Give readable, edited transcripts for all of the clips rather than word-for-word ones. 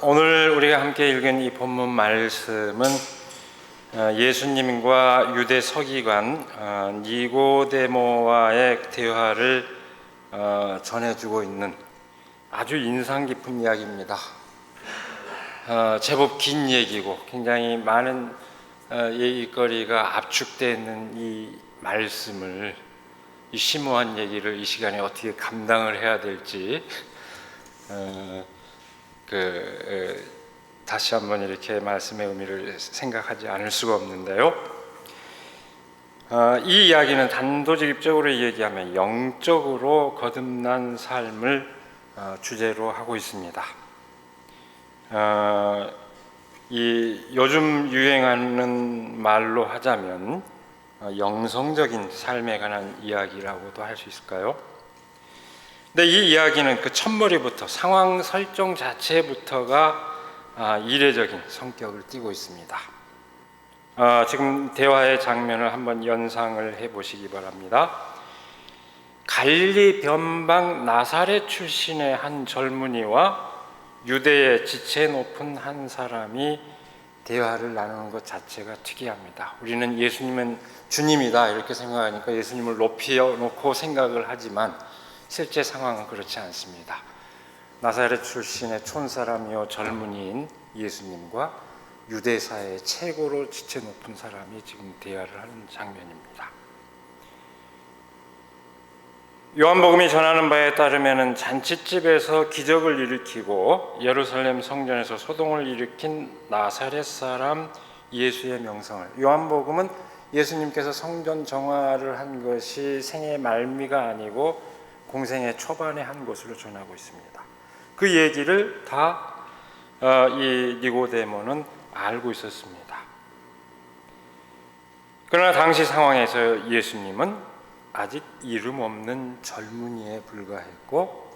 오늘 우리가 함께 읽은 이 본문 말씀은 예수님과 유대 서기관 니고데모와의 대화를 전해주고 있는 아주 인상 깊은 이야기입니다. 제법 긴 얘기고 굉장히 많은 얘기거리가 압축되어 있는 이 말씀을, 이 심오한 얘기를 이 시간에 어떻게 감당을 해야 될지 다시 한번 이렇게 말씀의 의미를 생각하지 않을 수가 없는데요. 이 이야기는 단도직입적으로 얘기하면 영적으로 거듭난 삶을 주제로 하고 있습니다. 이 요즘 유행하는 말로 하자면 영성적인 삶에 관한 이야기라고도 할 수 있을까요? 근데 이 이야기는 그 첫머리부터 상황 설정 자체부터가 이례적인 성격을 띠고 있습니다. 지금 대화의 장면을 한번 연상을 해보시기 바랍니다. 갈릴리 변방 나사렛 출신의 한 젊은이와 유대의 지체 높은 한 사람이 대화를 나누는 것 자체가 특이합니다. 우리는 예수님은 주님이다 이렇게 생각하니까 예수님을 높여놓고 생각을 하지만 실제 상황은 그렇지 않습니다. 나사렛 출신의 촌사람이요 젊은이인 예수님과 유대사의 최고로 지체 높은 사람이 지금 대화를 하는 장면입니다. 요한복음이 전하는 바에 따르면 잔치집에서 기적을 일으키고 예루살렘 성전에서 소동을 일으킨 나사렛 사람 예수의 명성을, 요한복음은 예수님께서 성전 정화를 한 것이 생애 말미가 아니고 공생의 초반에 한 것으로 전하고 있습니다. 그 얘기를 다 이 니고데모는 알고 있었습니다. 그러나 당시 상황에서 예수님은 아직 이름 없는 젊은이에 불과했고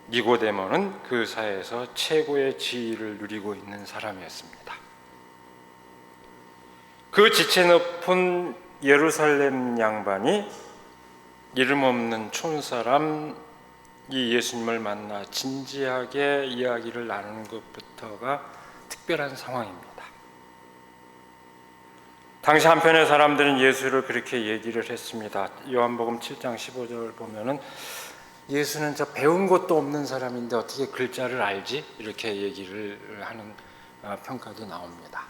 니고데모는 그 사회에서 최고의 지위를 누리고 있는 사람이었습니다. 그 지체 높은 예루살렘 양반이 이름 없는 촌사람 이 예수님을 만나 진지하게 이야기를 나누는 것부터가 특별한 상황입니다. 당시 한편의 사람들은 예수를 그렇게 얘기를 했습니다. 요한복음 7장 15절 보면은 예수는 저 배운 것도 없는 사람인데 어떻게 글자를 알지? 이렇게 얘기를 하는 평가도 나옵니다.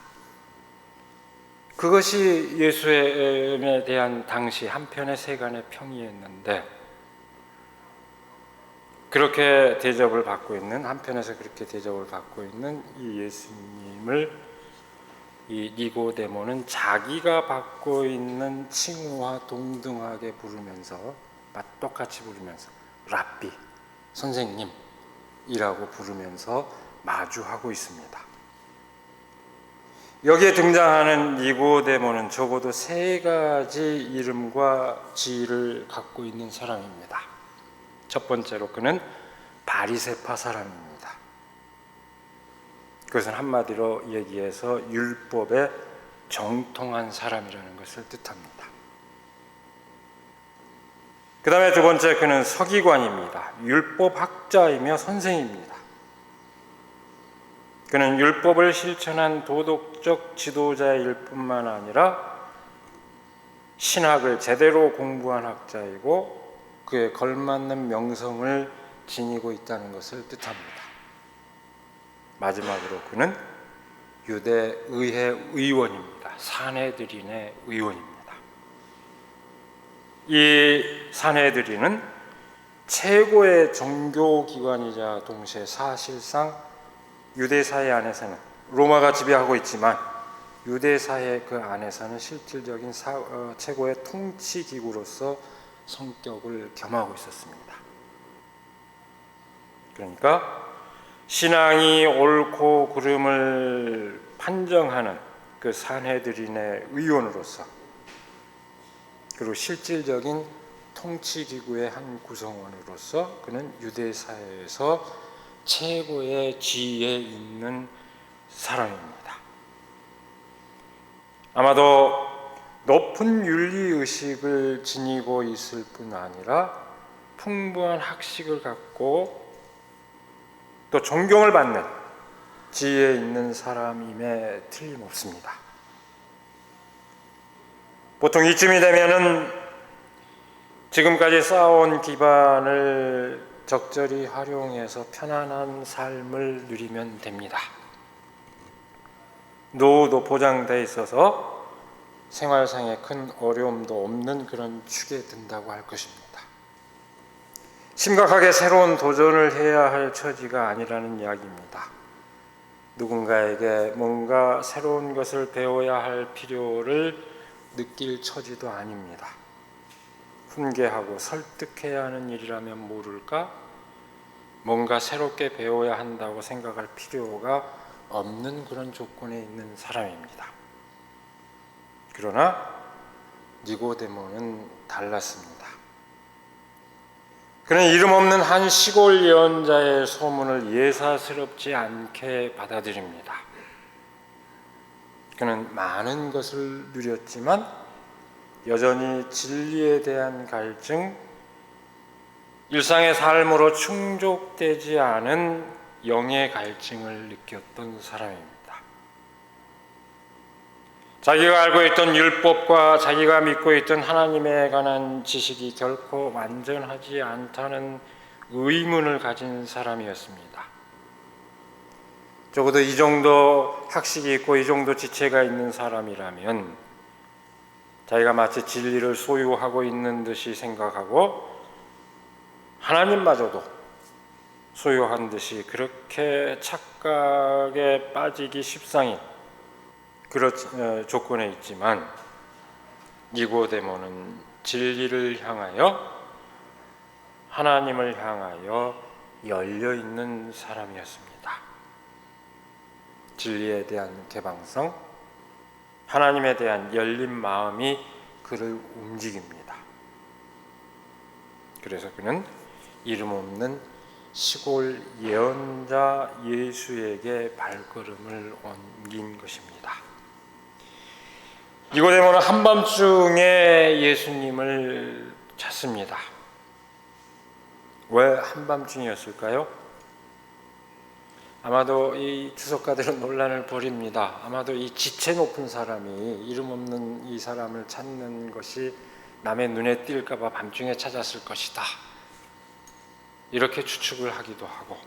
그것이 예수에 대한 당시 한편의 세간의 평이었는데, 그렇게 대접을 받고 있는, 한편에서 그렇게 대접을 받고 있는 이 예수님을 이 니고데모는 자기가 받고 있는 칭호와 동등하게 부르면서, 똑같이 부르면서 랍비, 선생님이라고 부르면서 마주하고 있습니다. 여기에 등장하는 니고데모는 적어도 세 가지 이름과 지위를 갖고 있는 사람입니다. 첫 번째로 그는 바리새파 사람입니다. 그것은 한마디로 얘기해서 율법에 정통한 사람이라는 것을 뜻합니다. 그 다음에 두 번째, 그는 서기관입니다. 율법학자이며 선생입니다. 그는 율법을 실천한 도덕적 지도자일 뿐만 아니라 신학을 제대로 공부한 학자이고 그에 걸맞는 명성을 지니고 있다는 것을 뜻합니다. 마지막으로 그는 유대 의회 의원입니다. 산헤드린의 의원입니다. 이 산헤드린은 최고의 종교기관이자 동시에 사실상 유대사회 안에서는, 로마가 지배하고 있지만 유대사회 그 안에서는 실질적인 최고의 통치기구로서 성격을 겸하고 있었습니다. 그러니까 신앙이 옳고 그름을 판정하는 그 산헤드린의 의원으로서, 그리고 실질적인 통치기구의 한 구성원으로서 그는 유대사회에서 최고의 지위에 있는 사람입니다. 아마도 높은 윤리의식을 지니고 있을 뿐 아니라 풍부한 학식을 갖고 또 존경을 받는 지위에 있는 사람임에 틀림없습니다. 보통 이쯤이 되면은 지금까지 쌓아온 기반을 적절히 활용해서 편안한 삶을 누리면 됩니다. 노후도 보장되어 있어서 생활상에 큰 어려움도 없는 그런 축에 든다고 할 것입니다. 심각하게 새로운 도전을 해야 할 처지가 아니라는 이야기입니다. 누군가에게 뭔가 새로운 것을 배워야 할 필요를 느낄 처지도 아닙니다. 훈계하고 설득해야 하는 일이라면 모를까? 뭔가 새롭게 배워야 한다고 생각할 필요가 없는 그런 조건에 있는 사람입니다. 그러나 니고데모는 달랐습니다. 그는 이름 없는 한 시골 예언자의 소문을 예사스럽지 않게 받아들입니다. 그는 많은 것을 누렸지만 여전히 진리에 대한 갈증, 일상의 삶으로 충족되지 않은 영의 갈증을 느꼈던 사람입니다. 자기가 알고 있던 율법과 자기가 믿고 있던 하나님에 관한 지식이 결코 완전하지 않다는 의문을 가진 사람이었습니다. 적어도 이 정도 학식이 있고 이 정도 지체가 있는 사람이라면 자기가 마치 진리를 소유하고 있는 듯이 생각하고 하나님마저도 소유한 듯이 그렇게 착각에 빠지기 십상인 그런 조건에 있지만 니고데모는 진리를 향하여 하나님을 향하여 열려있는 사람이었습니다. 진리에 대한 개방성, 하나님에 대한 열린 마음이 그를 움직입니다. 그래서 그는 이름 없는 시골 예언자 예수에게 발걸음을 옮긴 것입니다. 니고데모는 한밤중에 예수님을 찾습니다. 왜 한밤중이었을까요? 아마도 이 주석가들은 논란을 벌입니다. 아마도 이 지체 높은 사람이 이름 없는 이 사람을 찾는 것이 남의 눈에 띌까 봐 밤중에 찾았을 것이다. 이렇게 추측을 하기도 하고,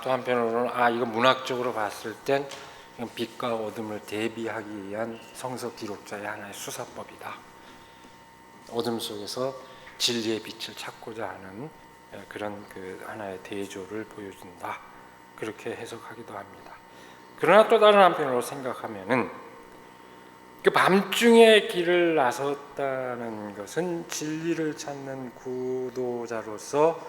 또 한편으로는 이거 문학적으로 봤을 땐 빛과 어둠을 대비하기 위한 성서 기록자의 하나의 수사법이다. 어둠 속에서 진리의 빛을 찾고자 하는 그런 하나의 대조를 보여준다. 그렇게 해석하기도 합니다. 그러나 또 다른 한편으로 생각하면은 그 밤중에 길을 나섰다는 것은 진리를 찾는 구도자로서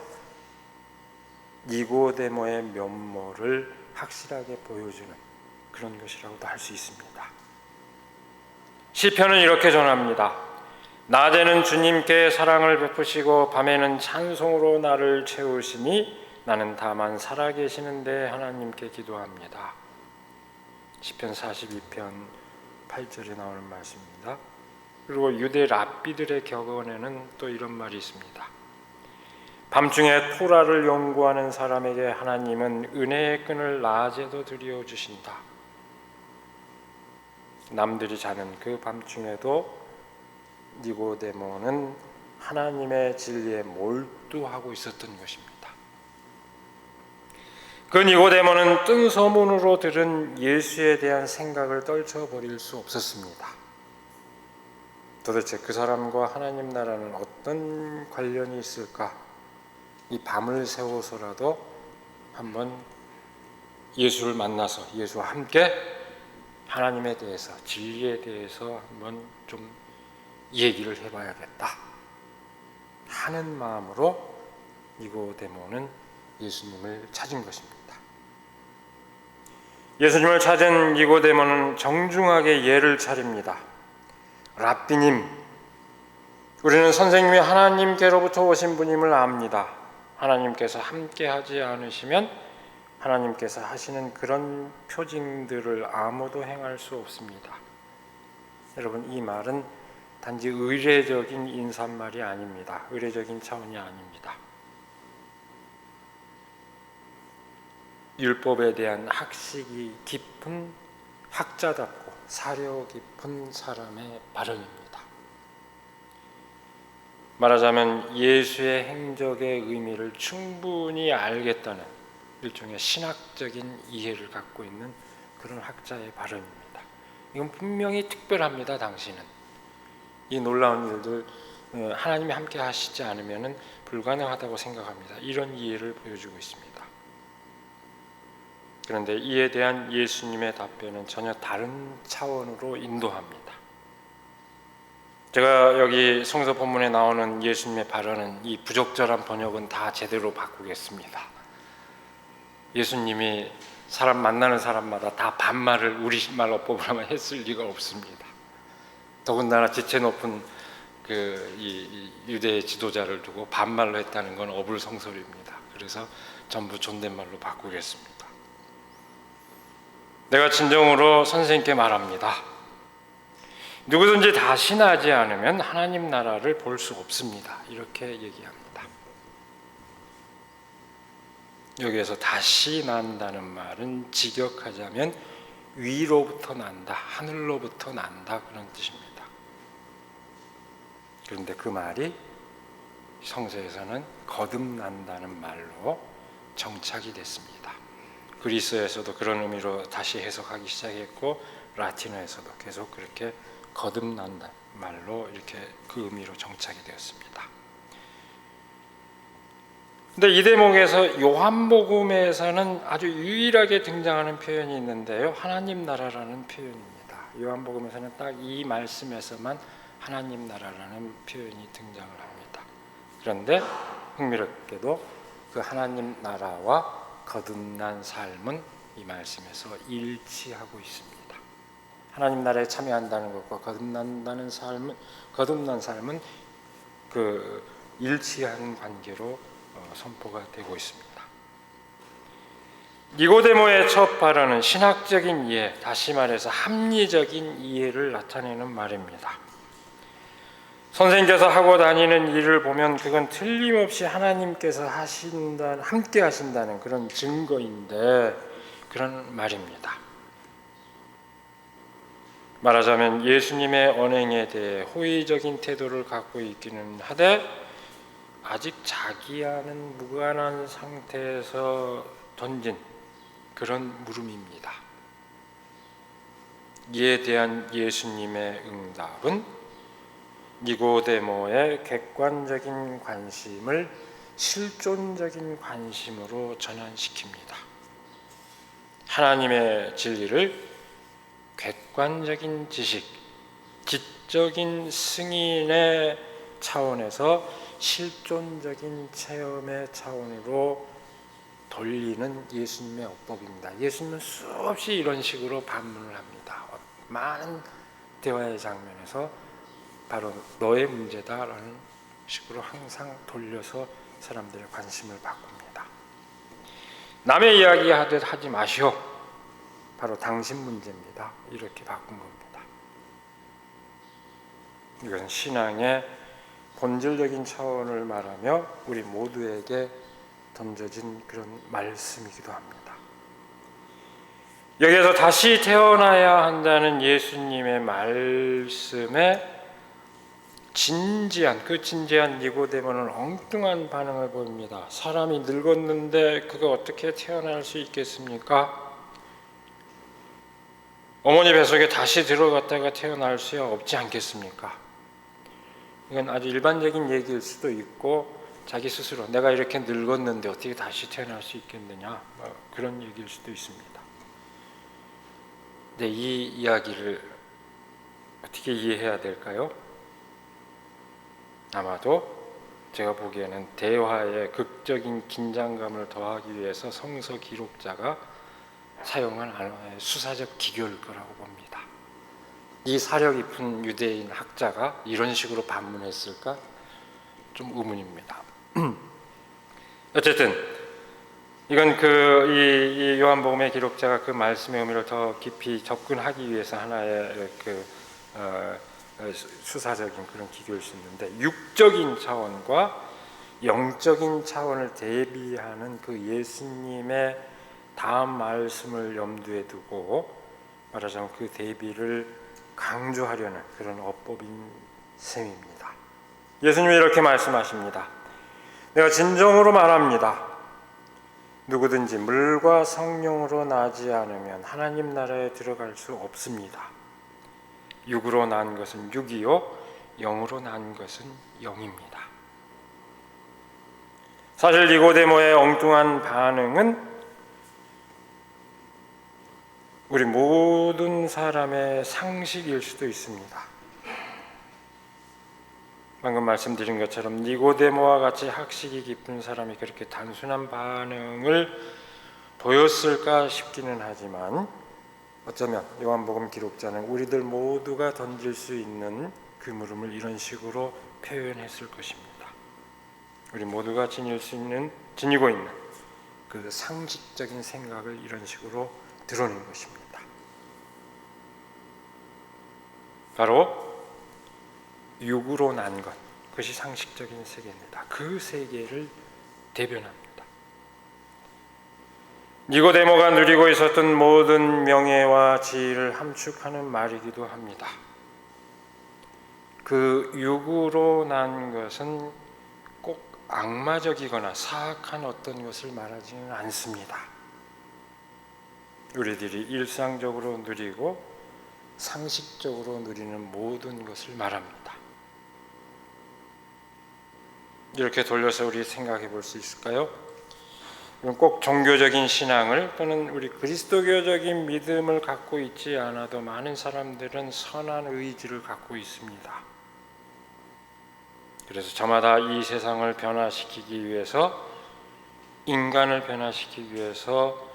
니고데모의 면모를 확실하게 보여주는 그런 것이라고도 할 수 있습니다. 시편은 이렇게 전합니다. 낮에는 주님께 사랑을 베푸시고 밤에는 찬송으로 나를 채우시니 나는 다만 살아계시는데 하나님께 기도합니다. 시편 42편 8절에 나오는 말씀입니다. 그리고 유대 랍비들의 격언에는 또 이런 말이 있습니다. 밤중에 토라를 연구하는 사람에게 하나님은 은혜의 끈을 낮에도 들여주신다. 남들이 자는 그 밤중에도 니고데모는 하나님의 진리에 몰두하고 있었던 것입니다. 그 니고데모는 뜬 소문으로 들은 예수에 대한 생각을 떨쳐버릴 수 없었습니다. 도대체 그 사람과 하나님 나라는 어떤 관련이 있을까? 이 밤을 새워서라도 한번 예수를 만나서 예수와 함께 하나님에 대해서, 진리에 대해서 한번 좀 얘기를 해봐야겠다 하는 마음으로 니고데모는 예수님을 찾은 것입니다. 예수님을 찾은 니고데모는 정중하게 예를 차립니다. 랍비님, 우리는 선생님이 하나님께로부터 오신 분임을 압니다. 하나님께서 함께하지 않으시면 하나님께서 하시는 그런 표징들을 아무도 행할 수 없습니다. 여러분, 이 말은 단지 의례적인 인사말이 아닙니다. 의례적인 차원이 아닙니다. 율법에 대한 학식이 깊은 학자답고 사려 깊은 사람의 발언입니다. 말하자면 예수의 행적의 의미를 충분히 알겠다는 일종의 신학적인 이해를 갖고 있는 그런 학자의 발언입니다. 이건 분명히 특별합니다. 당신은 이 놀라운 일들 하나님이 함께 하시지 않으면 불가능하다고 생각합니다. 이런 이해를 보여주고 있습니다. 그런데 이에 대한 예수님의 답변은 전혀 다른 차원으로 인도합니다. 제가 여기 성서 본문에 나오는 예수님의 발언은 이 부적절한 번역은 다 제대로 바꾸겠습니다. 예수님이 사람 만나는 사람마다 다 반말을 우리말 어법으로 하면 했을 리가 없습니다. 더군다나 지체 높은 이 유대의 지도자를 두고 반말로 했다는 건 어불성설입니다. 그래서 전부 존댓말로 바꾸겠습니다. 내가 진정으로 선생님께 말합니다. 누구든지 다시 나지 않으면 하나님 나라를 볼 수 없습니다. 이렇게 얘기합니다. 여기에서 다시 난다는 말은 직역하자면 위로부터 난다, 하늘로부터 난다 그런 뜻입니다. 그런데 그 말이 성서에서는 거듭난다는 말로 정착이 됐습니다. 그리스어에서도 그런 의미로 다시 해석하기 시작했고 라틴어에서도 계속 그렇게 거듭난다 말로 이렇게 그 의미로 정착이 되었습니다. 근데 이 대목에서 요한복음에서는 아주 유일하게 등장하는 표현이 있는데요. 하나님 나라라는 표현입니다. 요한복음에서는 딱 이 말씀에서만 하나님 나라라는 표현이 등장을 합니다. 그런데 흥미롭게도 그 하나님 나라와 거듭난 삶은 이 말씀에서 일치하고 있습니다. 하나님 나라에 참여한다는 것과 거듭난 삶은 그 일치하는 관계로 선포가 되고 있습니다. 니고데모의 첫 발언은 신학적인 이해, 다시 말해서 합리적인 이해를 나타내는 말입니다. 선생님께서 하고 다니는 일을 보면 그건 틀림없이 하나님께서 함께 하신다는 그런 증거인데 그런 말입니다. 말하자면 예수님의 언행에 대해 호의적인 태도를 갖고 있기는 하되 아직 자기와는 무관한 상태에서 던진 그런 물음입니다. 이에 대한 예수님의 응답은 니고데모의 객관적인 관심을 실존적인 관심으로 전환시킵니다. 하나님의 진리를 객관적인 지식, 지적인 승인의 차원에서 실존적인 체험의 차원으로 돌리는 예수님의 어법입니다. 예수님은 수없이 이런 식으로 반문을 합니다. 많은 대화의 장면에서 바로 너의 문제다라는 식으로 항상 돌려서 사람들의 관심을 바꿉니다. 남의 이야기 하듯 하지 마시오. 바로 당신 문제입니다. 이렇게 바꾼 겁니다. 이것은 신앙의 본질적인 차원을 말하며 우리 모두에게 던져진 그런 말씀이기도 합니다. 여기에서 다시 태어나야 한다는 예수님의 말씀에 진지한 니고데모는 엉뚱한 반응을 보입니다. 사람이 늙었는데 그가 어떻게 태어날 수 있겠습니까? 어머니 뱃속에 다시 들어갔다가 태어날 수 없지 않겠습니까? 이건 아주 일반적인 얘기일 수도 있고 자기 스스로 내가 이렇게 늙었는데 어떻게 다시 태어날 수 있겠느냐 그런 얘기일 수도 있습니다. 근데 이 이야기를 어떻게 이해해야 될까요? 아마도 제가 보기에는 대화의 극적인 긴장감을 더하기 위해서 성서 기록자가 사용한 하나의 수사적 기교일 거라고 봅니다. 이 사려 깊은 유대인 학자가 이런 식으로 반문했을까? 좀 의문입니다. 어쨌든 이건 이 요한복음의 기록자가 그 말씀의 의미를 더 깊이 접근하기 위해서 하나의 수사적인 그런 기교일 수 있는데 육적인 차원과 영적인 차원을 대비하는 그 예수님의 다음 말씀을 염두에 두고 말하자면 그 대비를 강조하려는 그런 어법인 셈입니다. 예수님이 이렇게 말씀하십니다. 내가 진정으로 말합니다. 누구든지 물과 성령으로 나지 않으면 하나님 나라에 들어갈 수 없습니다. 육으로 난 것은 육이요 영으로 난 것은 영입니다. 사실 니고데모의 엉뚱한 반응은 우리 모든 사람의 상식일 수도 있습니다. 방금 말씀드린 것처럼 니고데모와 같이 학식이 깊은 사람이 그렇게 단순한 반응을 보였을까 싶기는 하지만 어쩌면 요한복음 기록자는 우리들 모두가 던질 수 있는 그 물음을 이런 식으로 표현했을 것입니다. 우리 모두가 지니고 있는 그 상식적인 생각을 이런 식으로 드러낸 것입니다. 바로 육으로 난 것, 그것이 상식적인 세계입니다. 그 세계를 대변합니다. 니고데모가 누리고 있었던 모든 명예와 지위를 함축하는 말이기도 합니다. 그 육으로 난 것은 꼭 악마적이거나 사악한 어떤 것을 말하지는 않습니다. 우리들이 일상적으로 누리고 상식적으로 누리는 모든 것을 말합니다. 이렇게 돌려서 우리 생각해 볼 수 있을까요? 꼭 종교적인 신앙을 또는 우리 그리스도교적인 믿음을 갖고 있지 않아도 많은 사람들은 선한 의지를 갖고 있습니다. 그래서 저마다 이 세상을 변화시키기 위해서, 인간을 변화시키기 위해서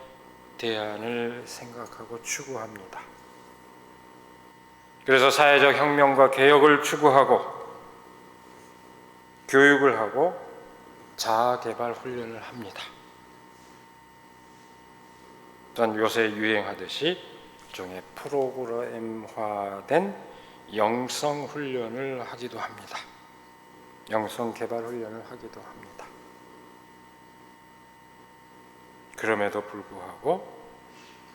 대안을 생각하고 추구합니다. 그래서 사회적 혁명과 개혁을 추구하고 교육을 하고 자아개발 훈련을 합니다. 또한 요새 유행하듯이 일종의 프로그램화된 영성 훈련을 하기도 합니다. 영성 개발 훈련을 하기도 합니다. 그럼에도 불구하고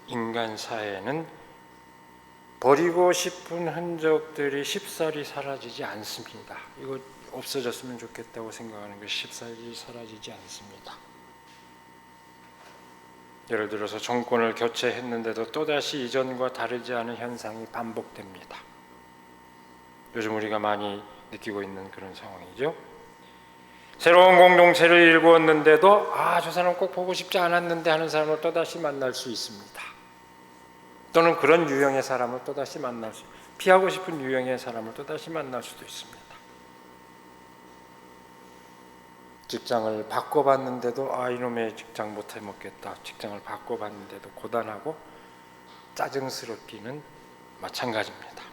인간 사회는 버리고 싶은 흔적들이 쉽사리 사라지지 않습니다. 이거 없어졌으면 좋겠다고 생각하는 것이 쉽사리 사라지지 않습니다. 예를 들어서 정권을 교체했는데도 또다시 이전과 다르지 않은 현상이 반복됩니다. 요즘 우리가 많이 느끼고 있는 그런 상황이죠. 새로운 공동체를 일구었는데도 저 사람 꼭 보고 싶지 않았는데 하는 사람을 또다시 만날 수 있습니다. 또는 그런 유형의 사람을 또다시 피하고 싶은 유형의 사람을 또다시 만날 수도 있습니다. 직장을 바꿔봤는데도 이놈의 직장 못해 먹겠다. 직장을 바꿔봤는데도 고단하고 짜증스럽기는 마찬가지입니다.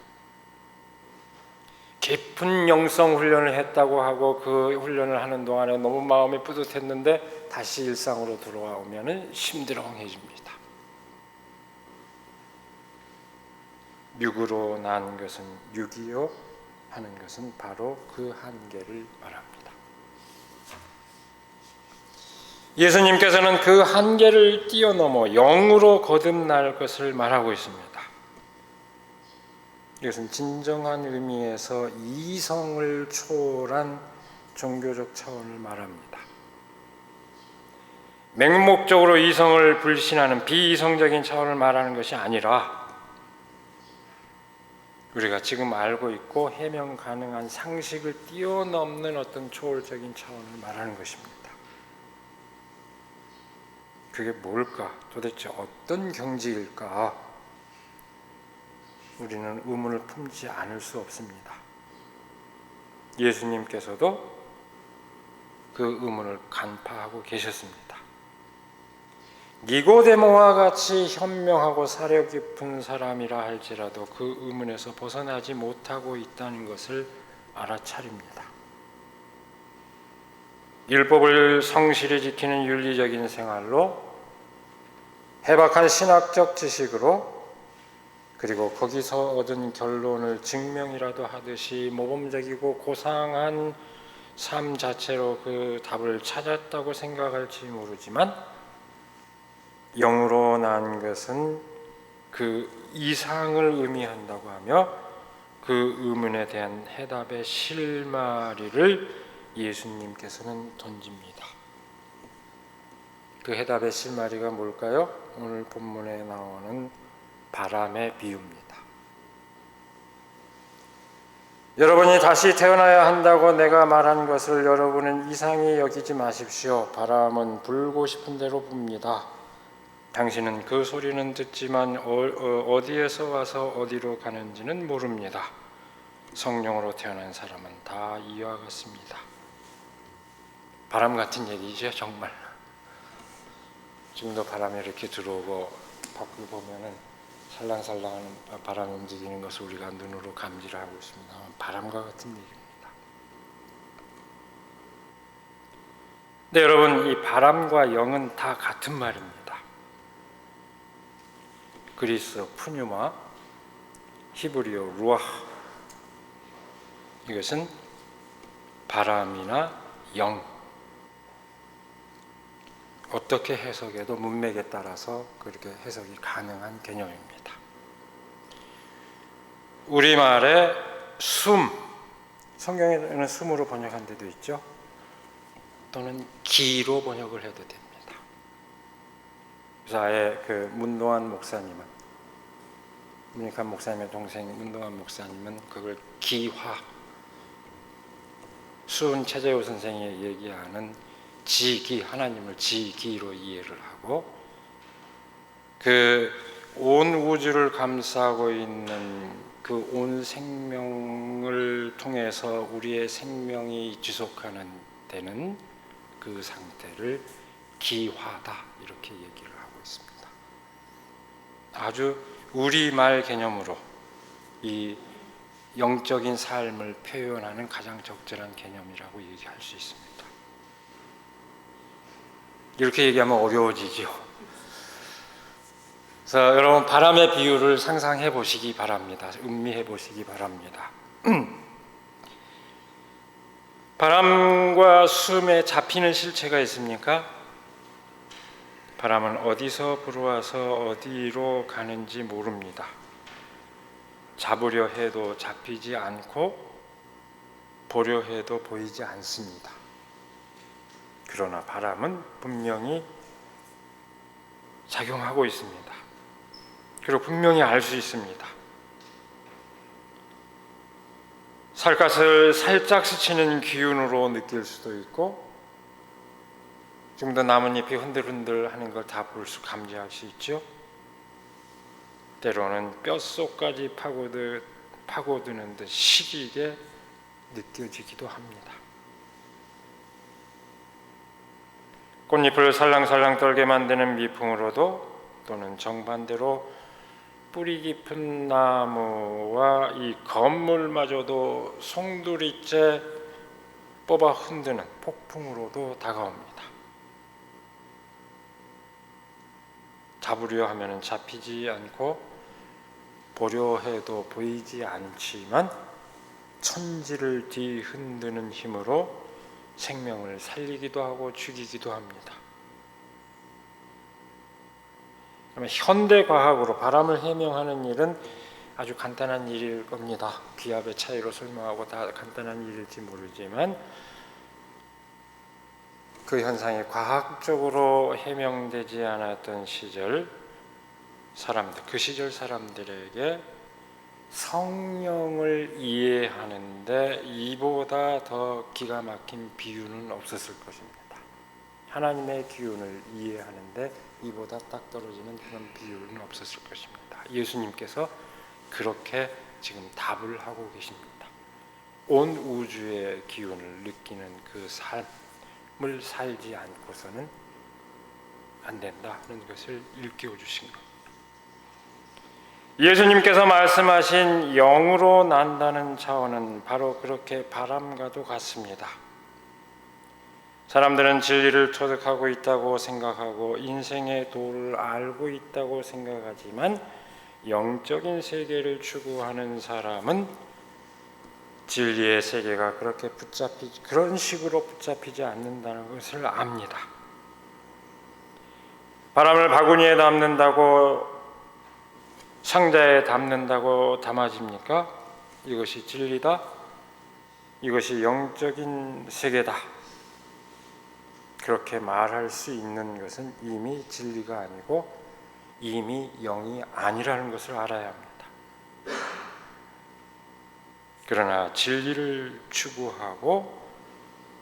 깊은 영성 훈련을 했다고 하고 그 훈련을 하는 동안에 너무 마음이 뿌듯했는데 다시 일상으로 돌아오면 심드렁해집니다. 육으로 난 것은 육이요 하는 것은 바로 그 한계를 말합니다. 예수님께서는 그 한계를 뛰어넘어 영으로 거듭날 것을 말하고 있습니다. 이것은 진정한 의미에서 이성을 초월한 종교적 차원을 말합니다. 맹목적으로 이성을 불신하는 비이성적인 차원을 말하는 것이 아니라 우리가 지금 알고 있고 해명 가능한 상식을 뛰어넘는 어떤 초월적인 차원을 말하는 것입니다. 그게 뭘까? 도대체 어떤 경지일까? 우리는 의문을 품지 않을 수 없습니다. 예수님께서도 그 의문을 간파하고 계셨습니다. 니고데모와 같이 현명하고 사려 깊은 사람이라 할지라도 그 의문에서 벗어나지 못하고 있다는 것을 알아차립니다. 율법을 성실히 지키는 윤리적인 생활로, 해박한 신학적 지식으로, 그리고 거기서 얻은 결론을 증명이라도 하듯이 모범적이고 고상한 삶 자체로 그 답을 찾았다고 생각할지 모르지만 영으로 난 것은 그 이상을 의미한다고 하며 그 의문에 대한 해답의 실마리를 예수님께서는 던집니다. 그 해답의 실마리가 뭘까요? 오늘 본문에 나오는 바람의 비유입니다. 여러분이 다시 태어나야 한다고 내가 말한 것을 여러분은 이상히 여기지 마십시오. 바람은 불고 싶은 대로 붑니다. 당신은 그 소리는 듣지만 어디에서 와서 어디로 가는지는 모릅니다. 성령으로 태어난 사람은 다 이와 같습니다. 바람 같은 얘기죠, 정말. 지금도 바람이 이렇게 들어오고 밖을 보면은 살랑살랑하는 바람이 움직이는 것을 우리가 눈으로 감지를 하고 있습니다. 바람과 같은 얘기입니다. 네, 여러분, 이 바람과 영은 다 같은 말입니다. 그리스 푸뉴마, 히브리어 루아흐, 이것은 바람이나 영, 어떻게 해석해도 문맥에 따라서 그렇게 해석이 가능한 개념입니다. 우리말의 숨, 성경에는 숨으로 번역한 데도 있죠. 또는 기로 번역을 해도 됩니다. 그래서 아예 그 문동환 목사님은, 문익환 목사님의 동생 문동환 목사님은 그걸 기화, 수은 최재호 선생이 얘기하는 지기, 하나님을 지기로 이해를 하고 그 온 우주를 감싸고 있는 그 온 생명을 통해서 우리의 생명이 지속하는 되는 그 상태를 기화다 이렇게 얘기를 하고 있습니다. 아주 우리말 개념으로 이 영적인 삶을 표현하는 가장 적절한 개념이라고 얘기할 수 있습니다. 이렇게 얘기하면 어려워지죠. 그래서 여러분 바람의 비유를 상상해 보시기 바랍니다. 음미해 보시기 바랍니다. 바람과 숨에 잡히는 실체가 있습니까? 바람은 어디서 불어와서 어디로 가는지 모릅니다. 잡으려 해도 잡히지 않고 보려 해도 보이지 않습니다. 그러나 바람은 분명히 작용하고 있습니다. 그리고 분명히 알 수 있습니다. 살갗을 살짝 스치는 기운으로 느낄 수도 있고 지금도 나뭇잎이 흔들흔들 하는 걸 다 볼 수 감지할 수 있죠. 때로는 뼛속까지 파고드는 듯 시리게 느껴지기도 합니다. 꽃잎을 살랑살랑 떨게 만드는 미풍으로도 또는 정반대로 뿌리 깊은 나무와 이 건물마저도 송두리째 뽑아 흔드는 폭풍으로도 다가옵니다. 잡으려 하면 잡히지 않고 보려 해도 보이지 않지만 천지를 뒤흔드는 힘으로 생명을 살리기도 하고 죽이기도 합니다. 그러면 현대 과학으로 바람을 해명하는 일은 아주 간단한 일일 겁니다. 기압의 차이로 설명하고 다 간단한 일일지 모르지만 그 현상이 과학적으로 해명되지 않았던 시절 사람들, 그 시절 사람들에게 성령을 이해하는데 이보다 더 기가 막힌 비유는 없었을 것입니다. 하나님의 기운을 이해하는데 이보다 딱 떨어지는 그런 비유는 없었을 것입니다. 예수님께서 그렇게 지금 답을 하고 계십니다. 온 우주의 기운을 느끼는 그 삶을 살지 않고서는 안 된다는 것을 일깨워 주신 겁니다. 예수님께서 말씀하신 영으로 난다는 차원은 바로 그렇게 바람과도 같습니다. 사람들은 진리를 터득하고 있다고 생각하고 인생의 도를 알고 있다고 생각하지만 영적인 세계를 추구하는 사람은 진리의 세계가 그런 식으로 붙잡히지 않는다는 것을 압니다. 바람을 바구니에 담는다고, 상자에 담는다고 담아집니까? 이것이 진리다. 이것이 영적인 세계다. 그렇게 말할 수 있는 것은 이미 진리가 아니고 이미 영이 아니라는 것을 알아야 합니다. 그러나 진리를 추구하고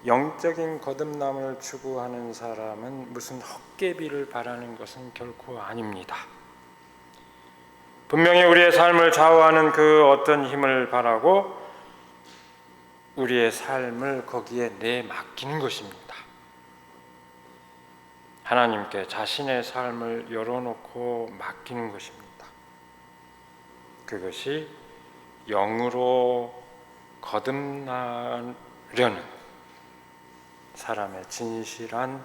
영적인 거듭남을 추구하는 사람은 무슨 헛개비를 바라는 것은 결코 아닙니다. 분명히 우리의 삶을 좌우하는 그 어떤 힘을 바라고 우리의 삶을 거기에 내맡기는 것입니다. 하나님께 자신의 삶을 열어놓고 맡기는 것입니다. 그것이 영으로 거듭나려는 사람의 진실한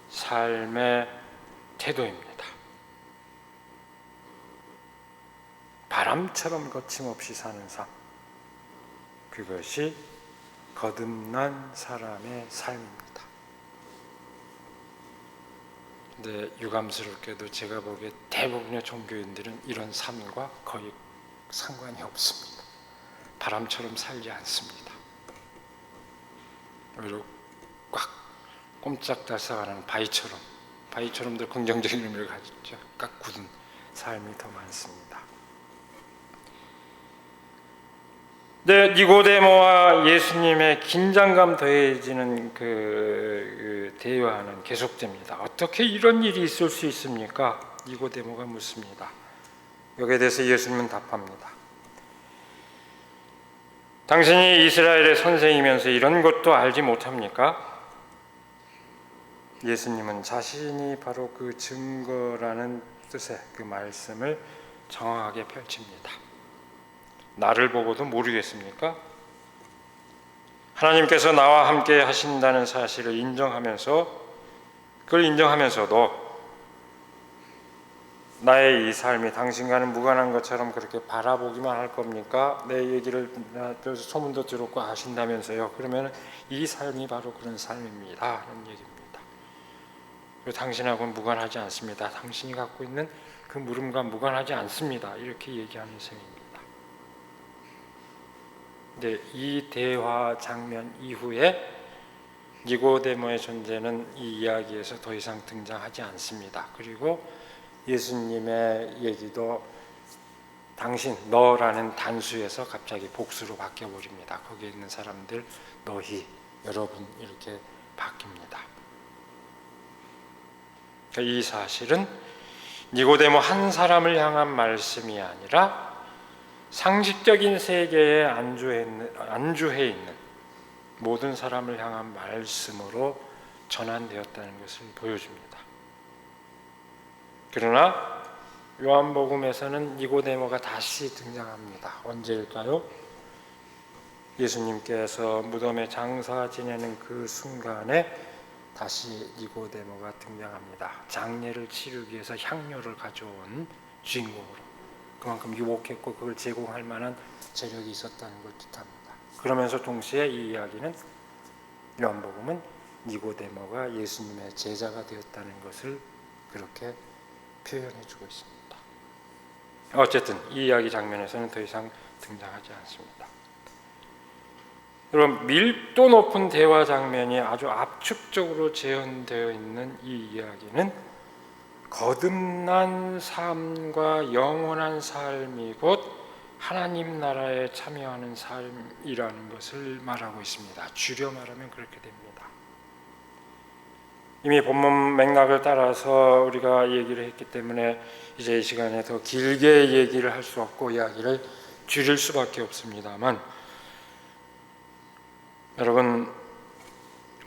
삶의 태도입니다. 바람처럼 거침없이 사는 삶, 그것이 거듭난 사람의 삶입니다. 근데 유감스럽게도 제가 보기에 대부분의 종교인들은 이런 삶과 거의 상관이 없습니다. 바람처럼 살지 않습니다. 오히려 꽉 꼼짝달싹하는 바위처럼도 긍정적인 의미를 가지죠. 꽉 굳은 삶이 더 많습니다. 네, 니고데모와 예수님의 긴장감 더해지는 그 대화는 계속됩니다. 어떻게 이런 일이 있을 수 있습니까? 니고데모가 묻습니다. 여기에 대해서 예수님은 답합니다. 당신이 이스라엘의 선생이면서 이런 것도 알지 못합니까? 예수님은 자신이 바로 그 증거라는 뜻의 그 말씀을 정확하게 펼칩니다. 나를 보고도 모르겠습니까? 하나님께서 나와 함께 하신다는 사실을 그걸 인정하면서도 나의 이 삶이 당신과는 무관한 것처럼 그렇게 바라보기만 할 겁니까? 내 얘기를 소문도 들었고 아신다면서요. 그러면 이 삶이 바로 그런 삶입니다 하는 얘기입니다. 그리고 당신하고는 무관하지 않습니다. 당신이 갖고 있는 그 물음과 무관하지 않습니다. 이렇게 얘기하는 셈입니다. 네, 이 대화 장면 이후에 니고데모의 존재는 이 이야기에서 더 이상 등장하지 않습니다. 그리고 예수님의 얘기도 당신, 너라는 단수에서 갑자기 복수로 바뀌어버립니다. 거기에 있는 사람들, 너희, 여러분 이렇게 바뀝니다. 이 사실은 니고데모 한 사람을 향한 말씀이 아니라 상식적인 세계에 안주해 있는 모든 사람을 향한 말씀으로 전환되었다는 것을 보여줍니다. 그러나 요한복음에서는 니고데모가 다시 등장합니다. 언제일까요? 예수님께서 무덤에 장사 지내는 그 순간에 다시 니고데모가 등장합니다. 장례를 치르기 위해서 향료를 가져온 주인공으로. 그만큼 유혹했고 그걸 제공할 만한 재력이 있었다는 걸 뜻합니다. 그러면서 동시에 이 이야기는 요한복음은 니고데모가 예수님의 제자가 되었다는 것을 그렇게 표현해주고 있습니다. 어쨌든 이 이야기 장면에서는 더 이상 등장하지 않습니다. 여러분, 밀도 높은 대화 장면이 아주 압축적으로 재현되어 있는 이 이야기는 거듭난 삶과 영원한 삶이 곧 하나님 나라에 참여하는 삶이라는 것을 말하고 있습니다. 줄여 말하면 그렇게 됩니다. 이미 본문 맥락을 따라서 우리가 얘기를 했기 때문에 이제 이 시간에 더 길게 얘기를 할 수 없고 이야기를 줄일 수밖에 없습니다만, 여러분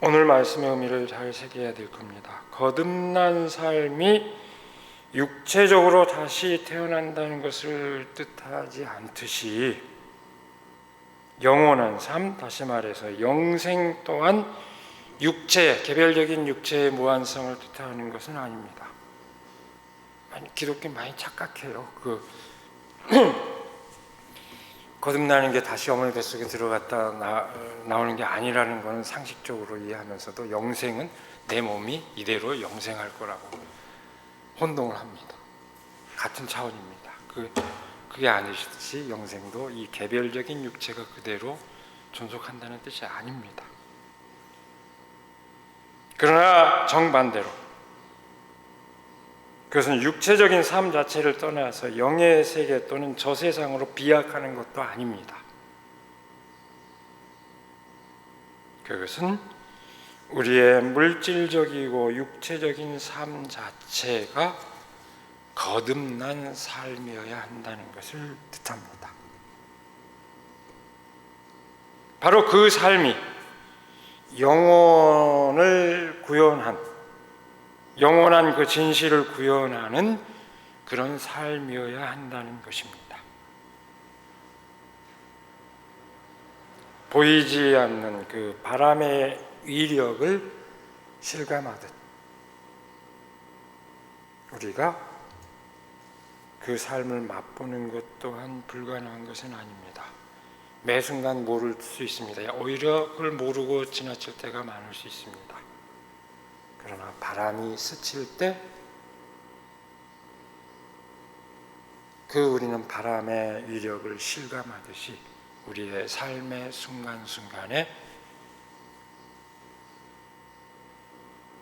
오늘 말씀의 의미를 잘 새겨야 될 겁니다. 거듭난 삶이 육체적으로 다시 태어난다는 것을 뜻하지 않듯이 영원한 삶, 다시 말해서 영생 또한 개별적인 육체의 무한성을 뜻하는 것은 아닙니다. 기독교 많이 착각해요. 거듭나는 게 다시 어머니 뱃속에 들어갔다 나오는 게 아니라는 것은 상식적으로 이해하면서도 영생은 내 몸이 이대로 영생할 거라고 혼동을 합니다. 같은 차원입니다. 그게 아니듯이 영생도 이 개별적인 육체가 그대로 존속한다는 뜻이 아닙니다. 그러나 정반대로 그것은 육체적인 삶 자체를 떠나서 영의 세계 또는 저 세상으로 비약하는 것도 아닙니다. 그것은 우리의 물질적이고 육체적인 삶 자체가 거듭난 삶이어야 한다는 것을 뜻합니다. 바로 그 삶이 영혼을 구현한, 영원한 그 진실을 구현하는 그런 삶이어야 한다는 것입니다. 보이지 않는 그 바람의 위력을 실감하듯 우리가 그 삶을 맛보는 것 또한 불가능한 것은 아닙니다. 매 순간 모를 수 있습니다. 오히려 그걸 모르고 지나칠 때가 많을 수 있습니다. 그러나 바람이 스칠 때 우리는 바람의 위력을 실감하듯이 우리의 삶의 순간순간에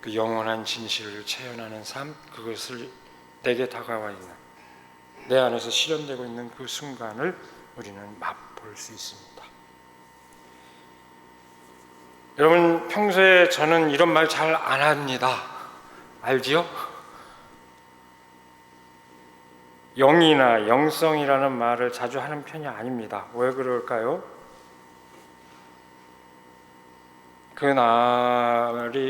그 영원한 진실을 체현하는 삶, 그것을 내게 다가와 있는, 내 안에서 실현되고 있는 그 순간을 우리는 맛볼 수 있습니다. 여러분, 평소에 저는 이런 말 잘 안 합니다. 알지요? 영이나 영성이라는 말을 자주 하는 편이 아닙니다. 왜 그럴까요? 그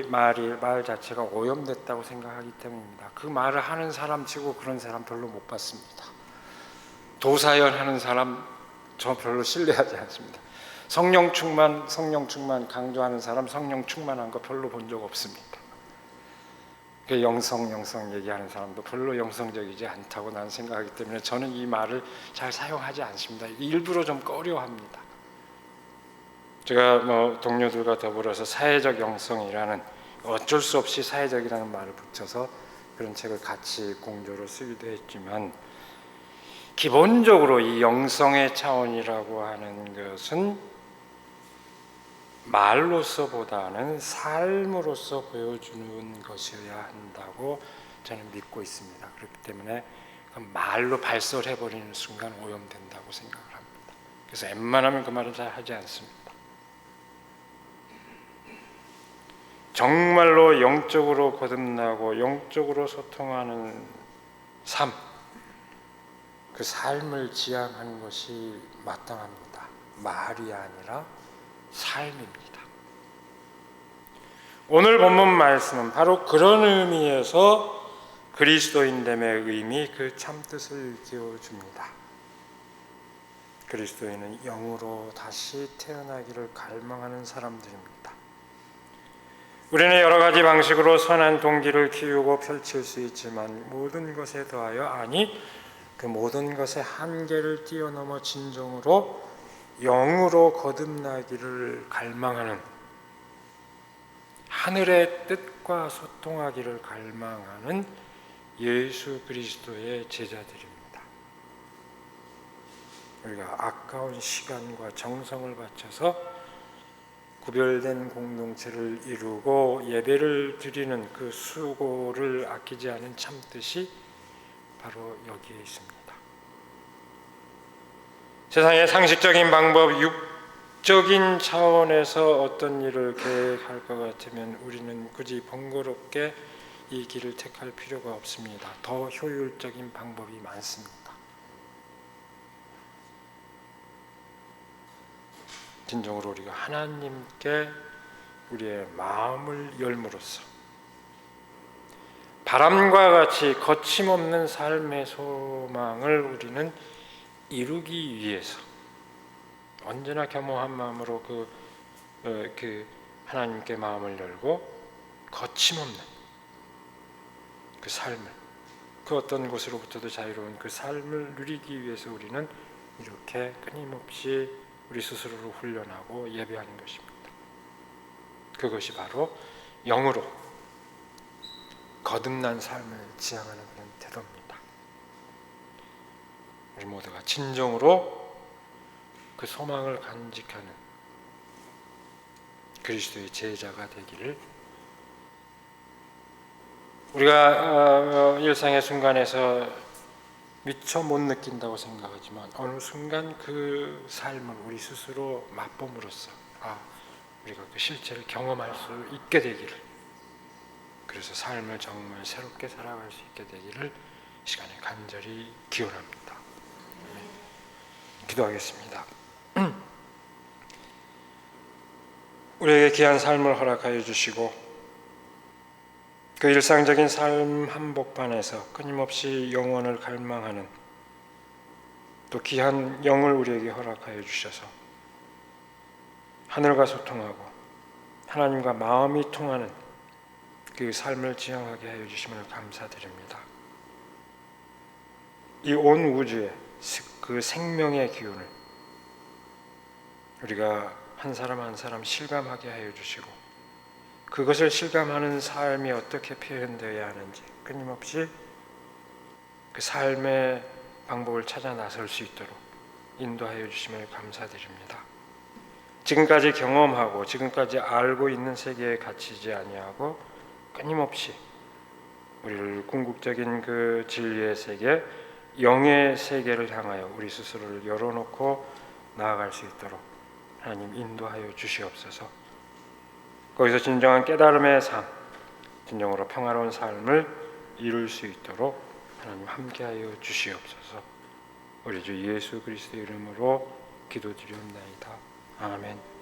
말 자체가 오염됐다고 생각하기 때문입니다. 그 말을 하는 사람 치고 그런 사람 별로 못 봤습니다. 도사연 하는 사람 저 별로 신뢰하지 않습니다. 성령 충만 강조하는 사람 성령 충만한 거 별로 본 적 없습니다. 그 영성 얘기하는 사람도 별로 영성적이지 않다고 나는 생각하기 때문에 저는 이 말을 잘 사용하지 않습니다. 일부러 좀 꺼려합니다. 제가 동료들과 더불어서 사회적 영성이라는, 어쩔 수 없이 사회적이라는 말을 붙여서 그런 책을 같이 공조로 쓰기도 했지만, 기본적으로 이 영성의 차원이라고 하는 것은 말로서보다는 삶으로서 보여주는 것이어야 한다고 저는 믿고 있습니다. 그렇기 때문에 말로 발설해버리는 순간 오염된다고 생각을 합니다. 그래서 웬만하면 그 말은 잘 하지 않습니다. 정말로 영적으로 거듭나고 영적으로 소통하는 삶, 그 삶을 지향하는 것이 마땅합니다. 말이 아니라 삶입니다. 오늘 본문 말씀은 바로 그런 의미에서 그리스도인됨의 의미, 그 참뜻을 일깨워줍니다. 그리스도인은 영으로 다시 태어나기를 갈망하는 사람들입니다. 우리는 여러 가지 방식으로 선한 동기를 키우고 펼칠 수 있지만 모든 것에 더하여, 아니 그 모든 것의 한계를 뛰어넘어 진정으로 영으로 거듭나기를 갈망하는, 하늘의 뜻과 소통하기를 갈망하는 예수 그리스도의 제자들입니다. 우리가 아까운 시간과 정성을 바쳐서 구별된 공동체를 이루고 예배를 드리는 그 수고를 아끼지 않은 참뜻이 바로 여기에 있습니다. 세상의 상식적인 방법, 육적인 차원에서 어떤 일을 계획할 것 같으면 우리는 굳이 번거롭게 이 길을 택할 필요가 없습니다. 더 효율적인 방법이 많습니다. 진정으로 우리가 하나님께 우리의 마음을 열므로써 바람과 같이 거침없는 삶의 소망을 우리는 이루기 위해서 언제나 겸허한 마음으로 그 하나님께 마음을 열고 거침없는 그 삶을, 그 어떤 것으로부터도 자유로운 그 삶을 누리기 위해서 우리는 이렇게 끊임없이 우리 스스로를 훈련하고 예배하는 것입니다. 그것이 바로 영으로 거듭난 삶을 지향하는 그런 태도입니다. 우리 모두가 진정으로 그 소망을 간직하는 그리스도의 제자가 되기를. 우리가 일상의 순간에서 미처 못 느낀다고 생각하지만 어느 순간 그 삶을 우리 스스로 맛봄으로써 우리가 그 실체를 경험할 수 있게 되기를, 그래서 삶을 정말 새롭게 살아갈 수 있게 되기를 시간에 간절히 기원합니다. 기도하겠습니다. 우리에게 귀한 삶을 허락하여 주시고 그 일상적인 삶 한복판에서 끊임없이 영원을 갈망하는 또 귀한 영을 우리에게 허락하여 주셔서 하늘과 소통하고 하나님과 마음이 통하는 그 삶을 지향하게 하여 주심을 감사드립니다. 이 온 우주의 그 생명의 기운을 우리가 한 사람 한 사람 실감하게 하여 주시고, 그것을 실감하는 삶이 어떻게 표현되어야 하는지 끊임없이 그 삶의 방법을 찾아 나설 수 있도록 인도하여 주심을 감사드립니다. 지금까지 경험하고 지금까지 알고 있는 세계에 갇히지 아니하고 끊임없이 우리를 궁극적인 그 진리의 세계, 영의 세계를 향하여 우리 스스로를 열어놓고 나아갈 수 있도록 하나님 인도하여 주시옵소서. 거기서 진정한 깨달음의 삶, 진정으로 평화로운 삶을 이룰 수 있도록 하나님 함께하여 주시옵소서. 우리 주 예수 그리스도의 이름으로 기도드리옵나이다. 아멘.